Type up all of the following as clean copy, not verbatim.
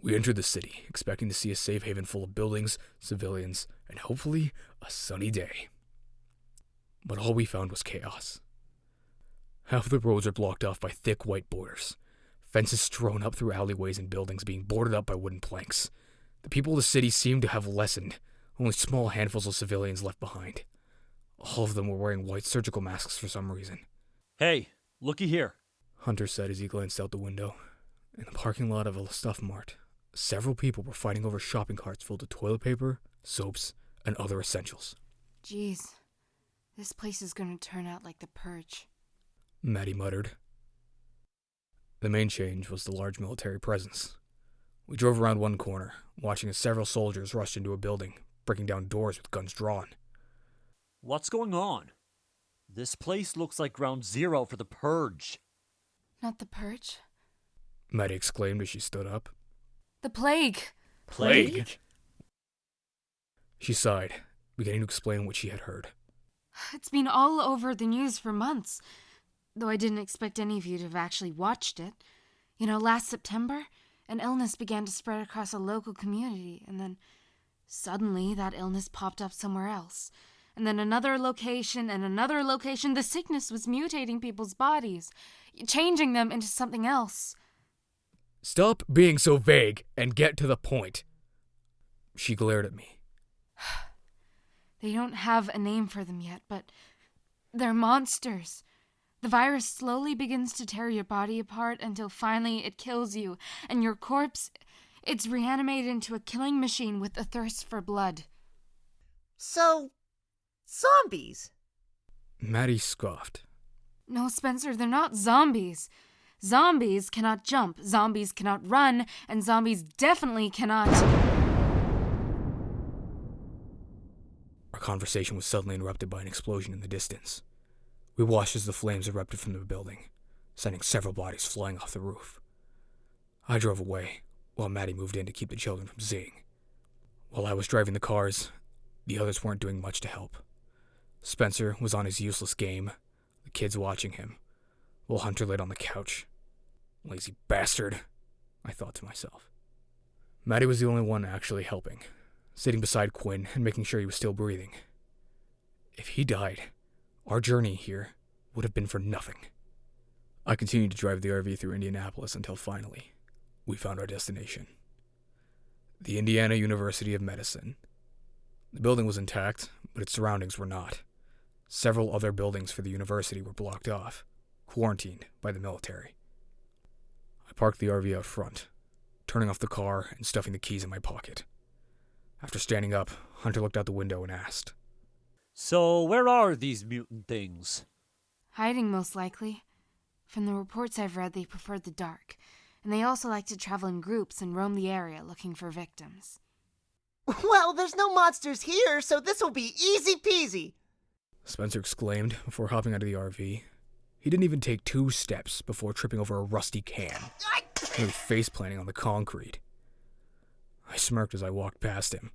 We entered the city, expecting to see a safe haven full of buildings, civilians, and hopefully a sunny day. But all we found was chaos. Half the roads are blocked off by thick white borders, fences strewn up through alleyways and buildings being boarded up by wooden planks. The people of the city seemed to have lessened, only small handfuls of civilians left behind. All of them were wearing white surgical masks for some reason. Hey, looky here, Hunter said as he glanced out the window. In the parking lot of a stuff mart, several people were fighting over shopping carts filled with toilet paper, soaps, and other essentials. Jeez, this place is gonna turn out like the Purge. Maddie muttered. The main change was the large military presence. We drove around one corner, watching as several soldiers rushed into a building, breaking down doors with guns drawn. What's going on? This place looks like ground zero for the Purge. Not the Purge? Maddie exclaimed as she stood up. The Plague! Plague? She sighed, beginning to explain what she had heard. It's been all over the news for months, though I didn't expect any of you to have actually watched it. You know, last September, an illness began to spread across a local community, and then suddenly that illness popped up somewhere else. And then another location and another location. The sickness was mutating people's bodies, changing them into something else. Stop being so vague and get to the point. She glared at me. They don't have a name for them yet, but they're monsters. The virus slowly begins to tear your body apart until finally it kills you, and your corpse, it's reanimated into a killing machine with a thirst for blood. So, zombies? Maddie scoffed. No, Spencer, they're not zombies. Zombies cannot jump, zombies cannot run, and zombies definitely cannot... Our conversation was suddenly interrupted by an explosion in the distance. We watched as the flames erupted from the building, sending several bodies flying off the roof. I drove away, while Maddie moved in to keep the children from seeing. While I was driving the cars, the others weren't doing much to help. Spencer was on his useless game, the kids watching him, while Hunter laid on the couch. Lazy bastard, I thought to myself. Maddie was the only one actually helping, sitting beside Quinn and making sure he was still breathing. If he died, our journey here would have been for nothing. I continued to drive the RV through Indianapolis until finally, we found our destination. The Indiana University of Medicine. The building was intact, but its surroundings were not. Several other buildings for the university were blocked off, quarantined by the military. I parked the RV out front, turning off the car and stuffing the keys in my pocket. After standing up, Hunter looked out the window and asked, So, where are these mutant things? Hiding, most likely. From the reports I've read, they prefer the dark, and they also like to travel in groups and roam the area looking for victims. Well, there's no monsters here, so this will be easy peasy. Spencer exclaimed before hopping out of the RV. He didn't even take 2 steps before tripping over a rusty can, nearly face-planting on the concrete. I smirked as I walked past him,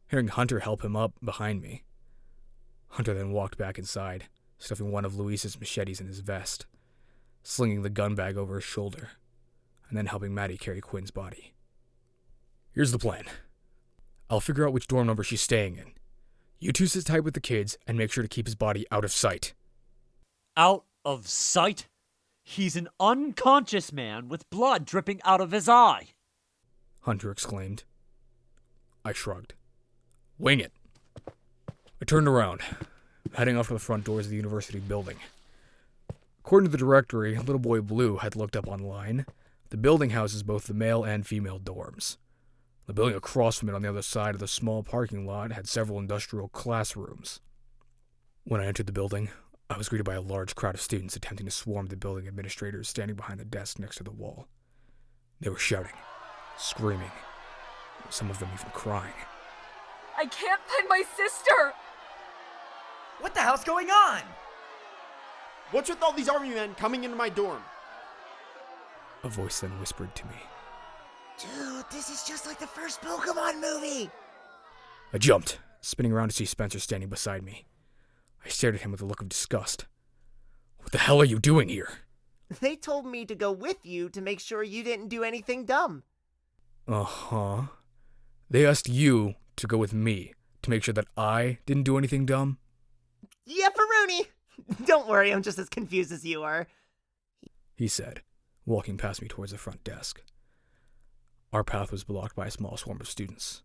hearing Hunter help him up behind me. Hunter then walked back inside, stuffing one of Luis's machetes in his vest, slinging the gun bag over his shoulder, and then helping Maddie carry Quinn's body. Here's the plan. I'll figure out which dorm number she's staying in. You two sit tight with the kids and make sure to keep his body out of sight. Out of sight? He's an unconscious man with blood dripping out of his eye. Hunter exclaimed. I shrugged. Wing it. I turned around, heading off to the front doors of the university building. According to the directory Little Boy Blue had looked up online, the building houses both the male and female dorms. The building across from it on the other side of the small parking lot had several industrial classrooms. When I entered the building, I was greeted by a large crowd of students attempting to swarm the building administrators standing behind the desk next to the wall. They were shouting, screaming, some of them even crying. I can't find my sister! What the hell's going on? What's with all these army men coming into my dorm? A voice then whispered to me. Dude, this is just like the first Pokemon movie. I jumped, spinning around to see Spencer standing beside me. I stared at him with a look of disgust. What the hell are you doing here? They told me to go with you to make sure you didn't do anything dumb. Uh-huh. They asked you to go with me to make sure that I didn't do anything dumb? Yeah, Rooney. Don't worry, I'm just as confused as you are. He said, walking past me towards the front desk. Our path was blocked by a small swarm of students,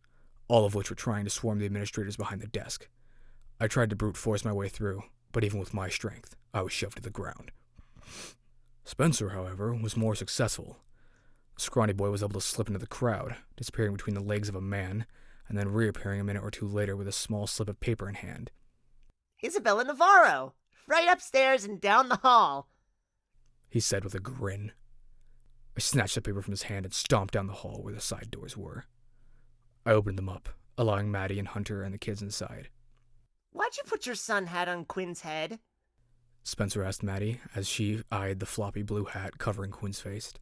all of which were trying to swarm the administrators behind the desk. I tried to brute force my way through, but even with my strength, I was shoved to the ground. Spencer, however, was more successful. The scrawny boy was able to slip into the crowd, disappearing between the legs of a man, and then reappearing a minute or two later with a small slip of paper in hand. Isabella Navarro, right upstairs and down the hall. He said with a grin. I snatched the paper from his hand and stomped down the hall where the side doors were. I opened them up, allowing Maddie and Hunter and the kids inside. Why'd you put your sun hat on Quinn's head? Spencer asked Maddie as she eyed the floppy blue hat covering Quinn's face.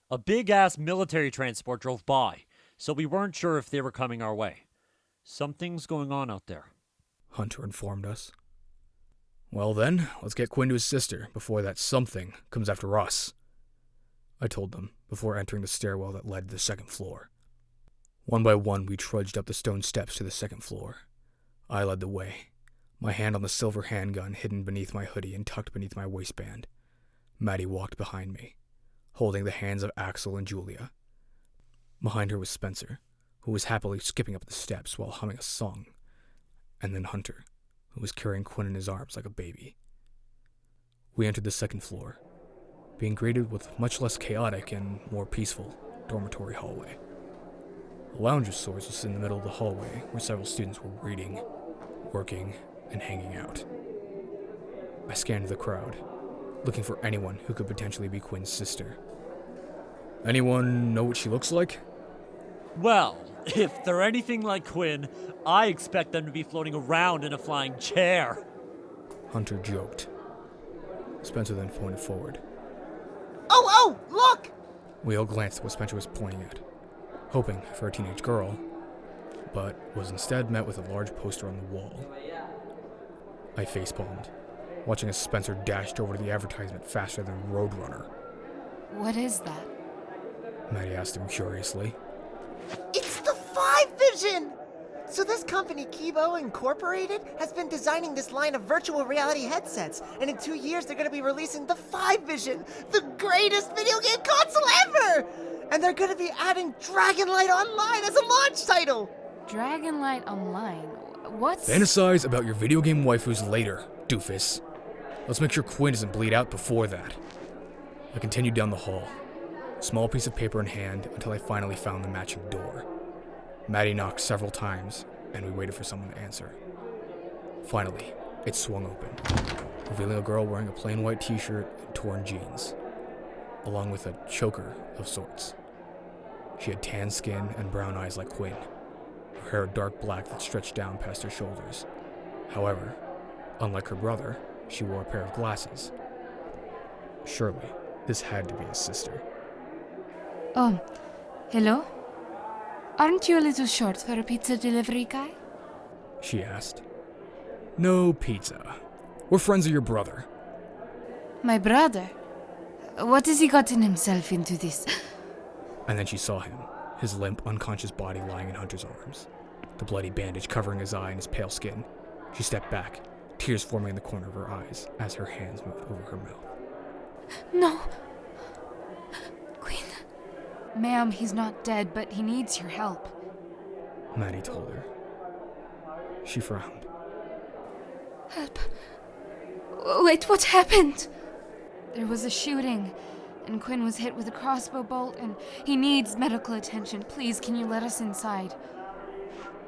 A big-ass military transport drove by, so we weren't sure if they were coming our way. Something's going on out there, Hunter informed us. Well then, let's get Quinn to his sister before that something comes after us, I told them before entering the stairwell that led to the second floor. One by one, we trudged up the stone steps to the second floor. I led the way, my hand on the silver handgun hidden beneath my hoodie and tucked beneath my waistband. Maddie walked behind me, holding the hands of Axel and Julia. Behind her was Spencer, who was happily skipping up the steps while humming a song, and then Hunter, who was carrying Quinn in his arms like a baby. We entered the second floor, being greeted with much less chaotic and more peaceful dormitory hallway. A lounge of sorts was in the middle of the hallway where several students were reading, working, and hanging out. I scanned the crowd, looking for anyone who could potentially be Quinn's sister. Anyone know what she looks like? Well, if they're anything like Quinn, I expect them to be floating around in a flying chair. Hunter joked. Spencer then pointed forward. Oh, look! We all glanced at what Spencer was pointing at, hoping for a teenage girl, but was instead met with a large poster on the wall. I facepalmed, watching as Spencer dashed over to the advertisement faster than Roadrunner. What is that? Maddie asked him curiously. It's the 5-Vision! So this company, Kibo Incorporated, has been designing this line of virtual reality headsets, and in 2 years they're going to be releasing the 5-Vision, the greatest video game console ever! And they're going to be adding Dragonlight Online as a launch title! Dragonlight Online? What's... Fantasize about your video game waifus later, doofus. Let's make sure Quinn doesn't bleed out before that. I continued down the hall, a small piece of paper in hand, until I finally found the matching door. Maddie knocked several times, and we waited for someone to answer. Finally, it swung open, revealing a girl wearing a plain white t-shirt and torn jeans, along with a choker of sorts. She had tan skin and brown eyes like Quinn, her hair dark black that stretched down past her shoulders. However, unlike her brother, she wore a pair of glasses. Surely, this had to be his sister. Oh, hello? Aren't you a little short for a pizza delivery guy? She asked. No pizza. We're friends of your brother. My brother? What has he gotten himself into this? And then she saw him, his limp, unconscious body lying in Hunter's arms, the bloody bandage covering his eye and his pale skin. She stepped back, tears forming in the corner of her eyes as her hands moved over her mouth. No. Queen. Ma'am, he's not dead, but he needs your help. Maddie told her. She frowned. Help. Wait, what happened? There was a shooting, and Quinn was hit with a crossbow bolt, and he needs medical attention. Please, can you let us inside?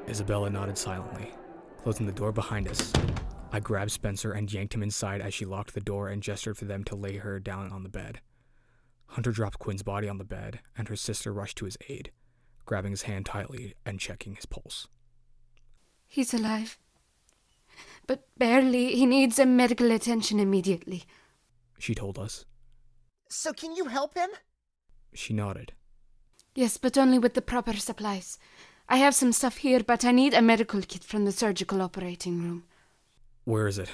Isabella nodded silently, closing the door behind us. I grabbed Spencer and yanked him inside as she locked the door and gestured for them to lay her down on the bed. Hunter dropped Quinn's body on the bed, and her sister rushed to his aid, grabbing his hand tightly and checking his pulse. He's alive. But barely. He needs medical attention immediately. She told us. So can you help him? She nodded. Yes, but only with the proper supplies. I have some stuff here, but I need a medical kit from the surgical operating room. Where is it?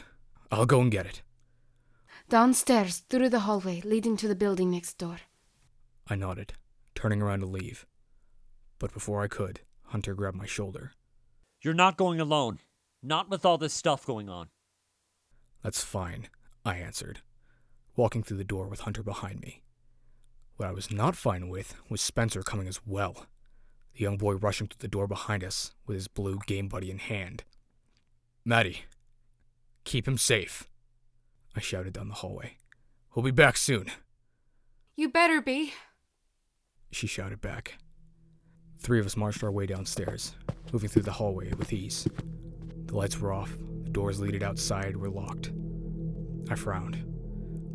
I'll go and get it. Downstairs, through the hallway, leading to the building next door. I nodded, turning around to leave. But before I could, Hunter grabbed my shoulder. You're not going alone. Not with all this stuff going on. That's fine, I answered, walking through the door with Hunter behind me. What I was not fine with was Spencer coming as well, the young boy rushing through the door behind us with his blue Game Buddy in hand. Maddie, keep him safe, I shouted down the hallway. We'll be back soon, You better be. she shouted back. The three of us marched our way downstairs, moving through the hallway with ease. The lights were off, the doors leading outside were locked. I frowned,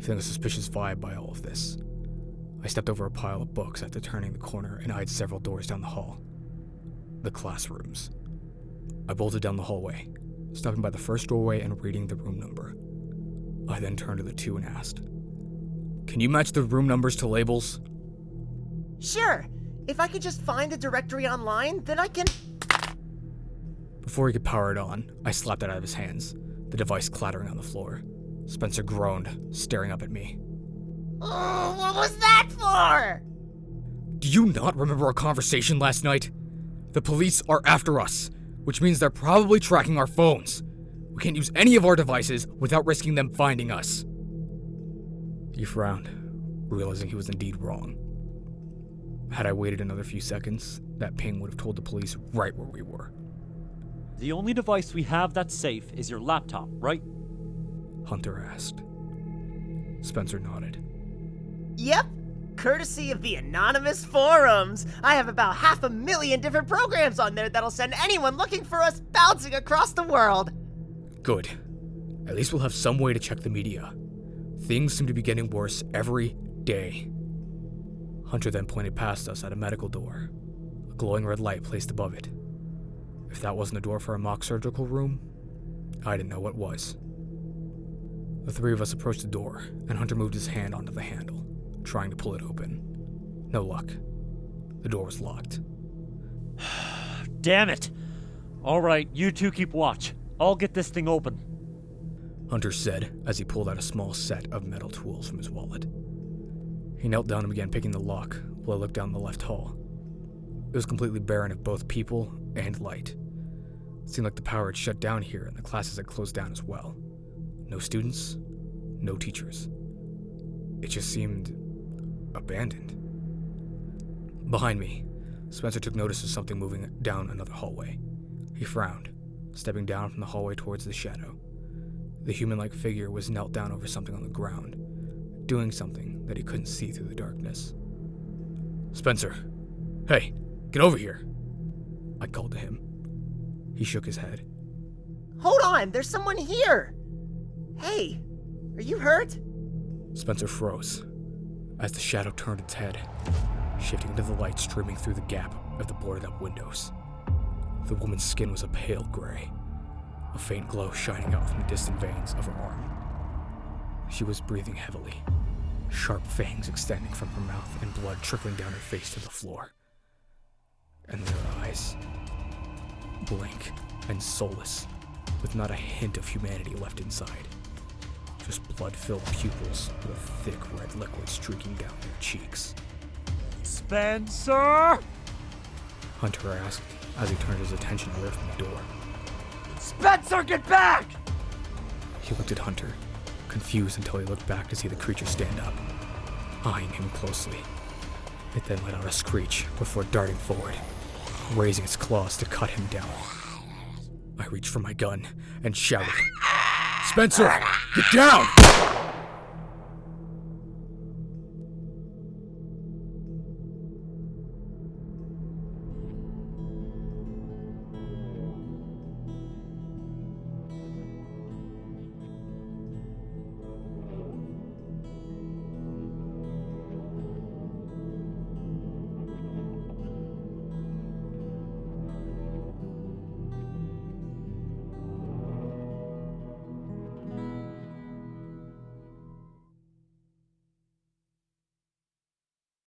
feeling a suspicious vibe by all of this. I stepped over a pile of books after turning the corner and eyed several doors down the hall. The classrooms. I bolted down the hallway, stopping by the first doorway and reading the room number. I then turned to the two and asked, "Can you match the room numbers to labels?" Sure. If I could just find the directory online, then I can... Before he could power it on, I slapped it out of his hands, the device clattering on the floor. Spencer groaned, staring up at me. Oh, what was that for? Do you not remember our conversation last night? The police are after us, which means they're probably tracking our phones. We can't use any of our devices without risking them finding us. He frowned, realizing he was indeed wrong. Had I waited another few seconds, that ping would have told the police right where we were. The only device we have that's safe is your laptop, right? Hunter asked. Spencer nodded. Yep. Courtesy of the anonymous forums. I have about 500,000 different programs on there that'll send anyone looking for us bouncing across the world. Good. At least we'll have some way to check the media. Things seem to be getting worse every day. Hunter then pointed past us at a medical door, a glowing red light placed above it. If that wasn't a door for a mock surgical room, I didn't know what was. The three of us approached the door, and Hunter moved his hand onto the handle, trying to pull it open. No luck. The door was locked. Damn it! Alright, you two keep watch. I'll get this thing open. Hunter said as he pulled out a small set of metal tools from his wallet. He knelt down and began picking the lock while I looked down the left hall. It was completely barren of both people and light. It seemed like the power had shut down here and the classes had closed down as well. No students, no teachers. It just seemed abandoned. Behind me, Spencer took notice of something moving down another hallway. He frowned, stepping down from the hallway towards the shadow. The human-like figure was knelt down over something on the ground, doing something that he couldn't see through the darkness. "Spencer, hey, get over here," I called to him. He shook his head. Hold on, there's someone here. Hey, are you hurt? Spencer froze as the shadow turned its head, shifting to the light streaming through the gap of the boarded-up windows. The woman's skin was a pale gray, a faint glow shining out from the distant veins of her arm. She was breathing heavily, sharp fangs extending from her mouth and blood trickling down her face to the floor. And then her eyes, blank and soulless, with not a hint of humanity left inside. Just blood-filled pupils with a thick red liquid streaking down their cheeks. Spencer! Hunter asked as he turned his attention away from the door. Spencer, get back! He looked at Hunter, confused until he looked back to see the creature stand up, eyeing him closely. It then let out a screech before darting forward, raising its claws to cut him down. I reached for my gun and shouted, "Spencer, get down!"